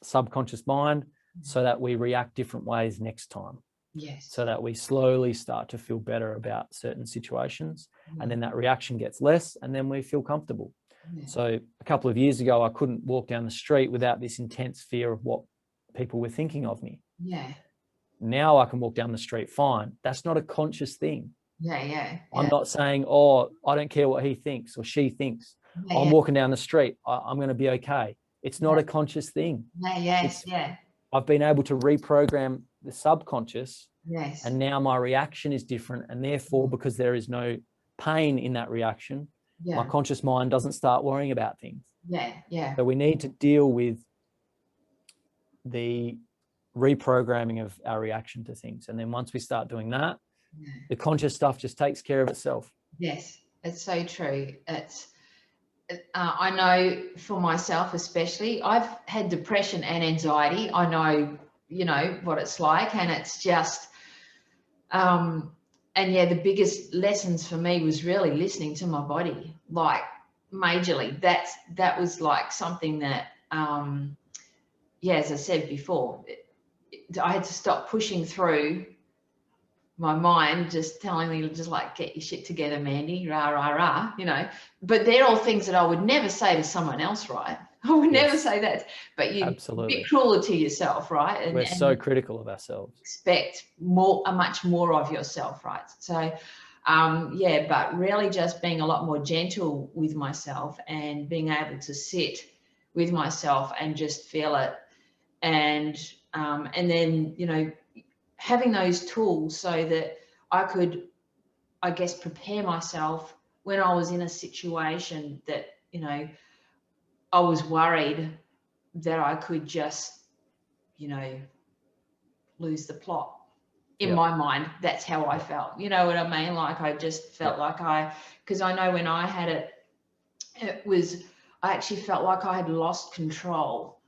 A: subconscious mind so that we react different ways next time.
B: Yes.
A: So that we slowly start to feel better about certain situations, and then that reaction gets less, and then we feel comfortable. So a couple of years ago, I couldn't walk down the street without this intense fear of what people were thinking of me. Now I can walk down the street fine. That's not a conscious thing. I'm not saying, oh, I don't care what he thinks or she thinks. I'm walking down the street. I'm going to be okay. It's not a conscious thing. I've been able to reprogram the subconscious. And now my reaction is different. And therefore, because there is no pain in that reaction,
B: Yeah.
A: my conscious mind doesn't start worrying about things.
B: Yeah. Yeah.
A: So we need to deal with the reprogramming of our reaction to things. And then once we start doing that,
B: Yeah.
A: the conscious stuff just takes care of itself.
B: Yes, it's so true. I know for myself especially, I've had depression and anxiety. I know, what it's like, and it's just, and yeah, the biggest lessons for me was really listening to my body, like majorly. That was like something that, yeah, as I said before, I had to stop pushing through my mind, just telling me, just like, get your shit together, Mandy, rah, rah, rah, but they're all things that I would never say to someone else, right? I would never say that, but you
A: Absolutely.
B: be crueler to yourself, right? And
A: we're so critical of ourselves.
B: Expect much more of yourself, right? So, yeah, but really just being a lot more gentle with myself and being able to sit with myself and just feel it. And then, having those tools so that I could, I guess, prepare myself when I was in a situation that, I was worried that I could just, lose the plot. In my mind, that's how I felt. You know what I mean? Like I just felt like because I know when I had it, I actually felt like I had lost control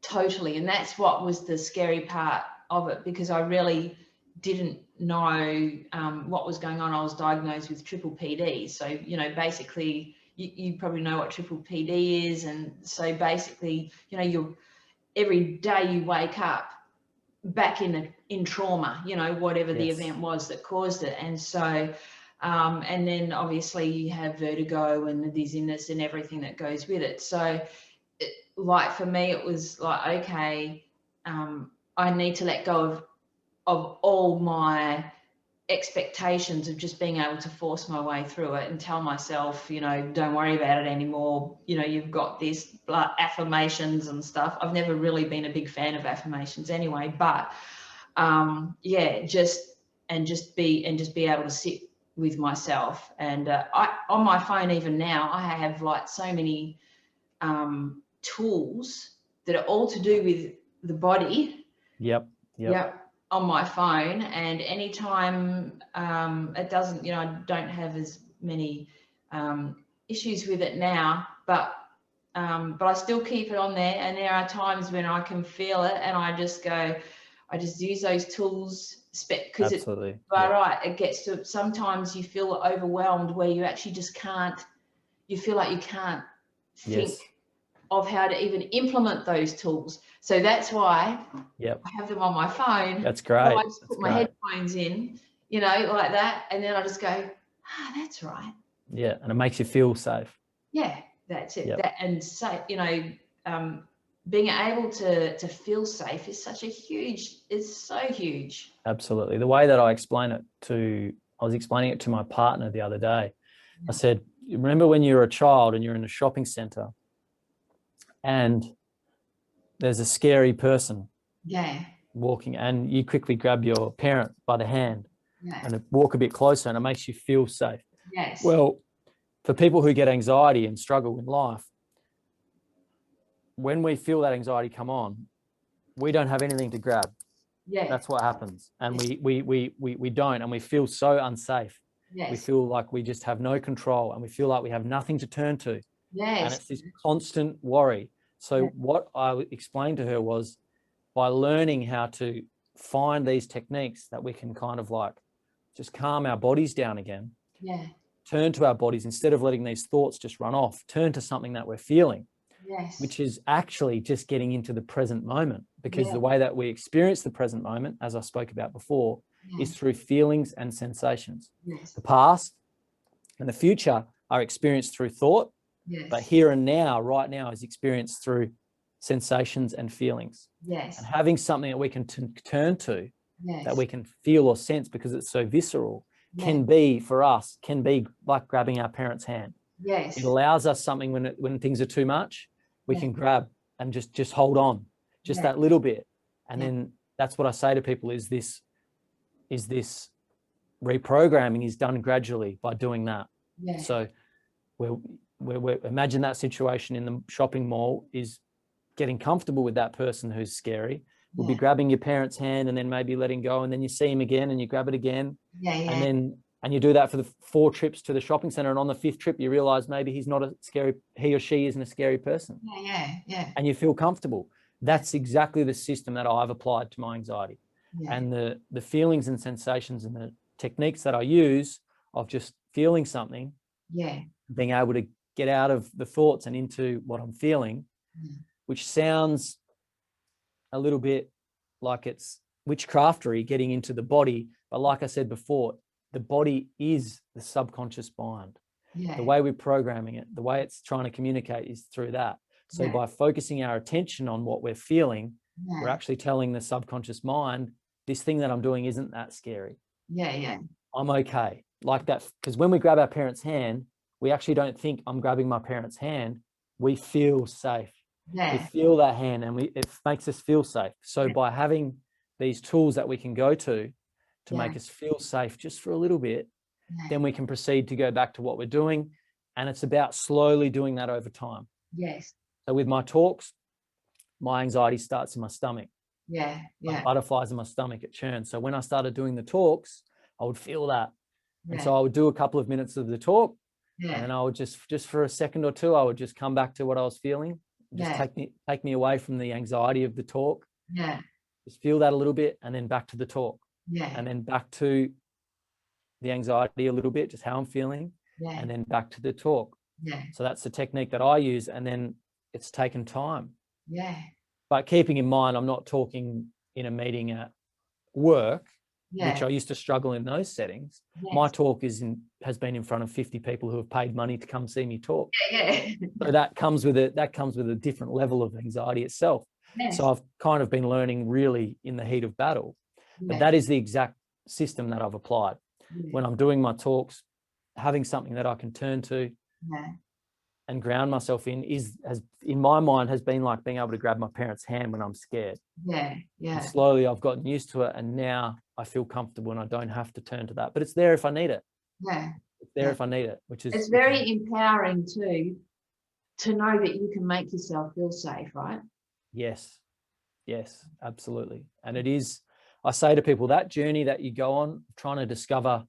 B: totally. And that's what was the scary part of it, because I really didn't know what was going on. I was diagnosed with triple PD. So, basically you probably know what triple PD is. And so basically, you're every day you wake up back in trauma, whatever the event was that caused it. And so, and then obviously you have vertigo and the dizziness and everything that goes with it. So like for me, it was like, okay, I need to let go of all my expectations of just being able to force my way through it and tell myself, don't worry about it anymore. You've got this, affirmations and stuff. I've never really been a big fan of affirmations anyway, but yeah, just be able to sit with myself. And I, on my phone, even now, I have like so many tools that are all to do with the body. Yep. On my phone. And anytime it doesn't, I don't have as many issues with it now, but I still keep it on there. And there are times when I can feel it and I just use those tools because it's right. It gets to, sometimes you feel overwhelmed where you actually just can't, you feel like you can't think of how to even implement those tools. So that's why I have them on my phone.
A: That's great.
B: I just put my headphones in, like that. And then I just go, that's right.
A: Yeah. And it makes you feel safe.
B: Yeah, that's it. And so, being able to feel safe is it's so huge.
A: Absolutely. The way that I explain it I was explaining it to my partner the other day. I said, remember when you were a child and you're in a shopping center and there's a scary person walking and you quickly grab your parent by the hand and walk a bit closer and it makes you feel safe.
B: Yes.
A: Well, for people who get anxiety and struggle in life, when we feel that anxiety come on, we don't have anything to grab.
B: Yeah.
A: That's what happens. And we don't, and we feel so unsafe. Yes. We feel like we just have no control and we feel like we have nothing to turn to.
B: Yes.
A: And it's this constant worry. So what I explained to her was by learning how to find these techniques that we can kind of like just calm our bodies down again.
B: Yeah.
A: Turn to our bodies instead of letting these thoughts just run off. Turn to something that we're feeling.
B: Yes.
A: Which is actually just getting into the present moment, because the way that we experience the present moment, as I spoke about before, is through feelings and sensations.
B: Yes.
A: The past and the future are experienced through thought, but here and now, right now, is experienced through sensations and feelings.
B: Yes.
A: And having something that we can turn to, that we can feel or sense because it's so visceral, can be like grabbing our parent's hand.
B: Yes.
A: It allows us something when things are too much, we can grab and just hold on, just that little bit. And then that's what I say to people is this reprogramming is done gradually by doing that.
B: Yeah.
A: So we're imagine that situation in the shopping mall is getting comfortable with that person who's scary. We'll be grabbing your parent's hand and then maybe letting go, and then you see him again and you grab it again.
B: Yeah.
A: And you do that for the 4 trips to the shopping center, and on the 5th trip you realize maybe he or she isn't a scary person.
B: Yeah.
A: And you feel comfortable. That's exactly the system that I've applied to my anxiety.
B: Yeah.
A: And the feelings and sensations and the techniques that I use of just feeling something, being able to get out of the thoughts and into what I'm feeling, which sounds a little bit like it's witchcraftery, getting into the body. But like I said before, the body is the subconscious mind. The way we're programming it, the way it's trying to communicate is through that. So by focusing our attention on what we're feeling, we're actually telling the subconscious mind, this thing that I'm doing isn't that scary. I'm okay. Like that, because when we grab our parent's hand, we actually don't think I'm grabbing my parent's hand. We feel safe. We feel that hand, and it makes us feel safe. So by having these tools that we can go to make us feel safe just for a little bit, then we can proceed to go back to what we're doing. And it's about slowly doing that over time. So with my talks, my anxiety starts in my stomach. Like butterflies in my stomach, it churns. So when I started doing the talks, I would feel that. And so I would do a couple of minutes of the talk, and then I would just for a second or two, I would just come back to what I was feeling. Just take me away from the anxiety of the talk. Just feel that a little bit, and then back to the talk. And then back to the anxiety a little bit, just how I'm feeling, and then back to the talk. So that's the technique that I use, and then it's taken time. But keeping in mind, I'm not talking in a meeting at work, which I used to struggle in those settings. My talk has been in front of 50 people who have paid money to come see me talk. So that comes with a different level of anxiety itself. So I've kind of been learning really in the heat of battle. But that is the exact system that I've applied. When I'm doing my talks, having something that I can turn to and ground myself in has in my mind has been like being able to grab my parents' hand when I'm scared. And slowly I've gotten used to it, and now I feel comfortable and I don't have to turn to that. But it's there if I need it. It's there if I need it,
B: it's very empowering too, to know that you can make yourself feel safe, right? Yes,
A: absolutely. And it is, I say to people, that journey that you go on, trying to discover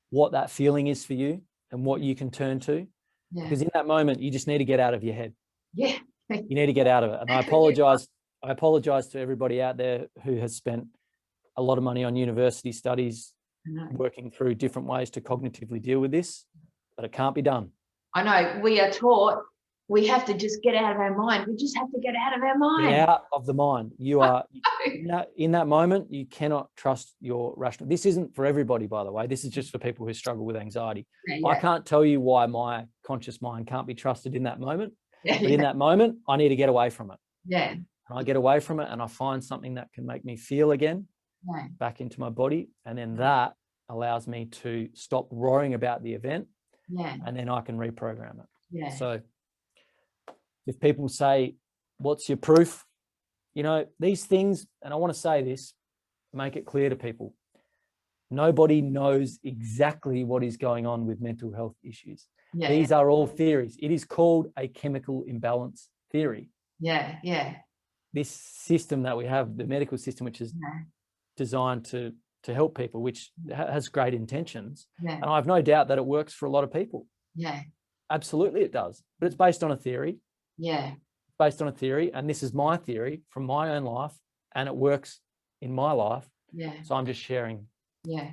A: what that feeling is for you and what you can turn to. Because in that moment, you just need to get out of your head. You need to get out of it. And I apologize to everybody out there who has spent a lot of money on university studies working through different ways to cognitively deal with this, but it can't be done.
B: I know we are taught we have to just get out of our mind. We just have to get out of our mind.
A: Get out of the mind. You are in that moment, you cannot trust your rational. This isn't for everybody, by the way. This is just for people who struggle with anxiety. I can't tell you why my conscious mind can't be trusted in that moment. But in that moment, I need to get away from it. And I get away from it and I find something that can make me feel again back into my body. And then that allows me to stop worrying about the event. And then I can reprogram it. So if people say, what's your proof? You know, these things, and I want to say this, make it clear to people. Nobody knows exactly what is going on with mental health issues. These are all theories. It is called a chemical imbalance theory. This system that we have, the medical system, which is designed to help people, which has great intentions. And I have no doubt that it works for a lot of people. Absolutely it does. But it's based on a theory. Based on a theory. And this is my theory from my own life, and it works in my life. So I'm just sharing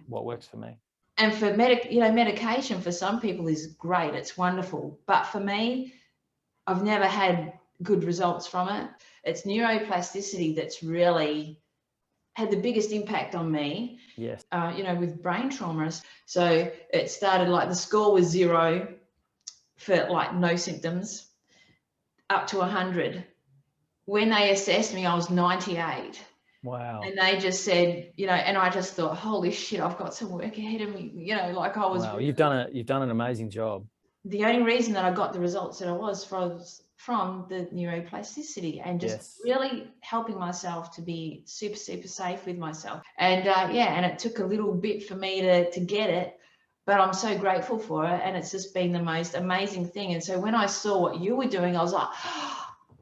A: what works for me.
B: And for medication for some people is great. It's wonderful. But for me, I've never had good results from it. It's neuroplasticity that's really had the biggest impact on me. With brain traumas. So it started like the score was 0 for like no symptoms, up to 100. When they assessed me, I was 98.
A: Wow.
B: And they just said, and I just thought, holy shit, I've got some work ahead of me. Like I was.
A: Wow, you've done an amazing job.
B: the only reason that I got the results that I was from the neuroplasticity, and just
A: Yes.
B: really helping myself to be super, super safe with myself. And yeah, and it took a little bit for me to get it, but I'm so grateful for it. And it's just been the most amazing thing. And so when I saw what you were doing, I was like,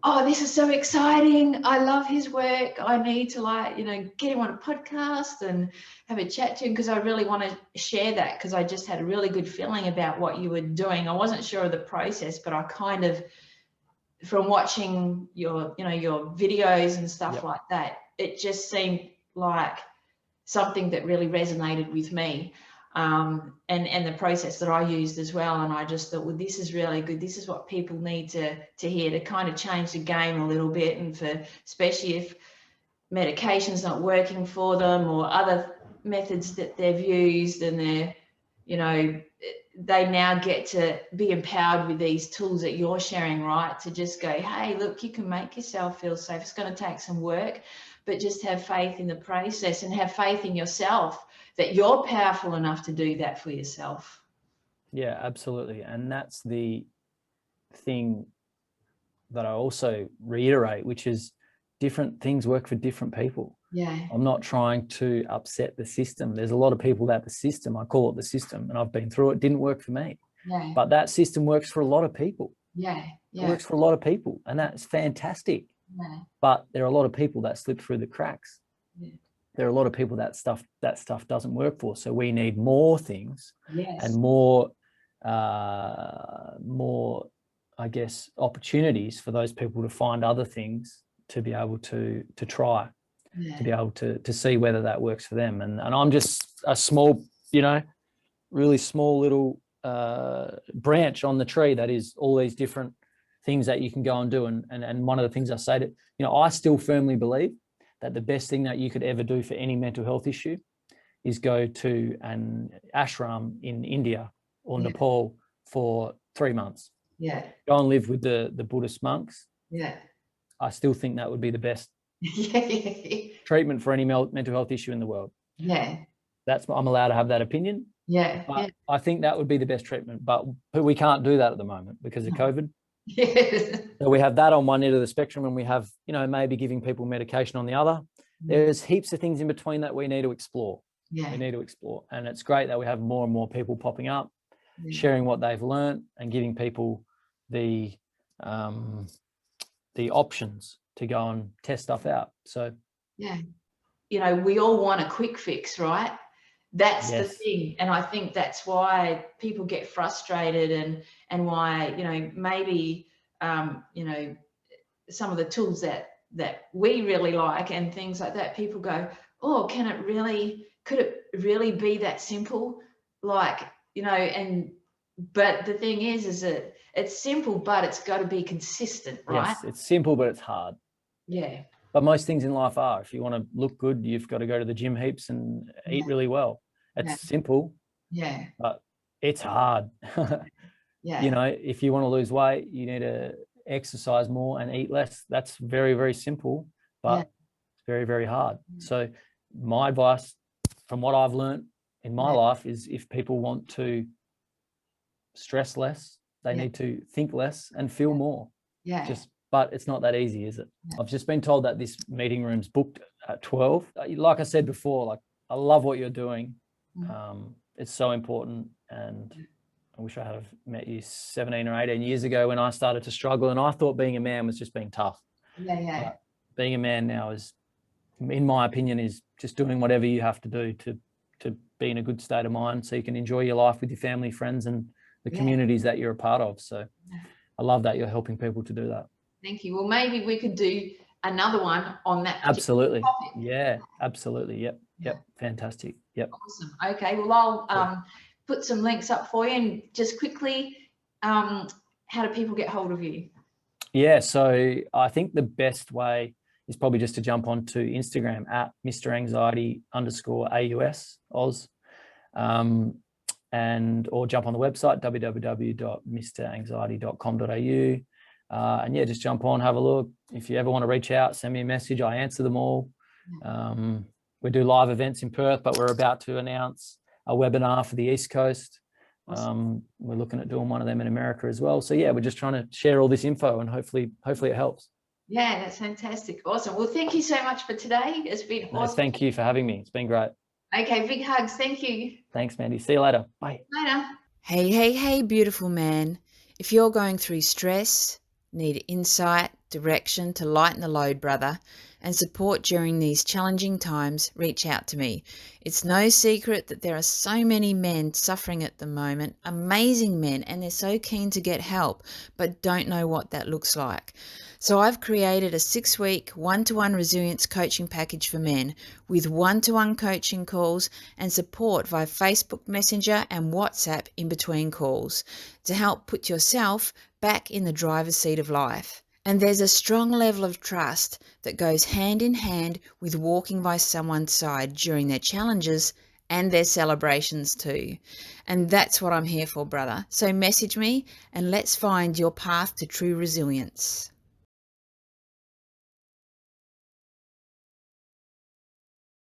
B: oh, this is so exciting. I love his work. I need to, like, you know, get him on a podcast and have a chat to him, because I really want to share that, because I just had a really good feeling about what you were doing. I wasn't sure of the process, but I kind of, from watching your, you know, your videos and stuff like that, it just seemed like something that really resonated with me. And the process that I used as well. And I just thought, well, this is really good. This is what people need to hear, to kind of change the game a little bit. And for, especially if medication's not working for them, or other methods that they've used, and they're, you know, they now get to be empowered with these tools that you're sharing, right? To just go, hey, look, you can make yourself feel safe. It's going to take some work, but just have faith in the process, and have faith in yourself that you're powerful enough to do that for yourself.
A: Yeah, absolutely. And that's the thing that I also reiterate, which is different things work for different people.
B: Yeah.
A: I'm not trying to upset the system. There's a lot of people that the system, I call it the system, and I've been through it, didn't work for me.
B: Yeah.
A: But that system works for a lot of people.
B: Yeah.
A: It works for a lot of people, and that's fantastic.
B: Yeah.
A: But there are a lot of people that slip through the cracks.
B: Yeah.
A: There are a lot of people that stuff doesn't work for. So we need more things,
B: Yes.
A: and more, I guess, opportunities for those people to find other things to be able to try, to be able to see whether that works for them. And I'm just a small, you know, really small little branch on the tree that is all these different things that you can go and do. And one of the things I say to, you know, I still firmly believe that the best thing that you could ever do for any mental health issue is go to an ashram in India or Nepal for 3 months.
B: Yeah.
A: Go and live with the Buddhist monks.
B: Yeah.
A: I still think that would be the best treatment for any mental health issue in the world.
B: Yeah.
A: I'm allowed to have that opinion.
B: Yeah.
A: But I think that would be the best treatment, but we can't do that at the moment because of COVID.
B: Yes.
A: So we have that on one end of the spectrum, and we have, you know, maybe giving people medication on the other. There's heaps of things in between that we need to explore.
B: Yeah.
A: We need to explore. And it's great that we have more and more people popping up, sharing what they've learned, and giving people the options to go and test stuff out. So
B: yeah, you know, we all want a quick fix, right? That's the thing. And I think that's why people get frustrated, and why, you know, maybe you know, some of the tools that we really like and things like that, people go, oh, could it really be that simple? Like, you know, but the thing is that it's simple, but it's got to be consistent, right?
A: Yes, it's simple, but it's hard.
B: Yeah.
A: But most things in life are. If you want to look good, you've got to go to the gym heaps and eat really well. It's simple, but it's hard. You know, if you want to lose weight, you need to exercise more and eat less. That's very, very simple, but it's very, very hard. So my advice from what I've learned in my life is, if people want to stress less, they need to think less and feel more. But it's not that easy, is it? I've just been told that this meeting room's booked at 12. Like I said before, like, I love what you're doing. It's so important, and I wish I had have met you 17 or 18 years ago when I started to struggle, and I thought being a man was just being tough. But being a man now is, in my opinion, is just doing whatever you have to do to be in a good state of mind, so you can enjoy your life with your family, friends, and the communities that you're a part of. So I love that you're helping people to do that. Thank you.
B: Well, maybe we could do another one on that.
A: Absolutely. Yeah, absolutely. Yep. Fantastic. Yep.
B: Awesome. Okay. Well, I'll put some links up for you, and just quickly, how do people get hold of you?
A: Yeah. So I think the best way is probably just to jump onto Instagram at Mr.Anxiety_AUS Oz, or jump on the website www.mranxiety.com.au. And yeah, just jump on, have a look. If you ever want to reach out, send me a message. I answer them all. We do live events in Perth, but we're about to announce a webinar for the East Coast We're looking at doing one of them in America as well. So yeah, we're just trying to share all this info, and hopefully it helps.
B: Yeah, that's fantastic. Awesome. Well, thank you so much for today. It's been awesome.
A: Thank you for having me. It's been great.
B: Okay, big hugs. Thank you.
A: Thanks, Mandy. See you later. Bye.
B: Later.
C: Hey, beautiful man. If you're going through stress, need insight, direction to lighten the load, brother, and support during these challenging times, reach out to me. It's no secret that there are so many men suffering at the moment, amazing men, and they're so keen to get help, but don't know what that looks like. So I've created a 6-week one-to-one resilience coaching package for men with one-to-one coaching calls and support via Facebook Messenger and WhatsApp in between calls to help put yourself back in the driver's seat of life. And there's a strong level of trust that goes hand in hand with walking by someone's side during their challenges and their celebrations too. And that's what I'm here for, brother. So message me and let's find your path to true resilience.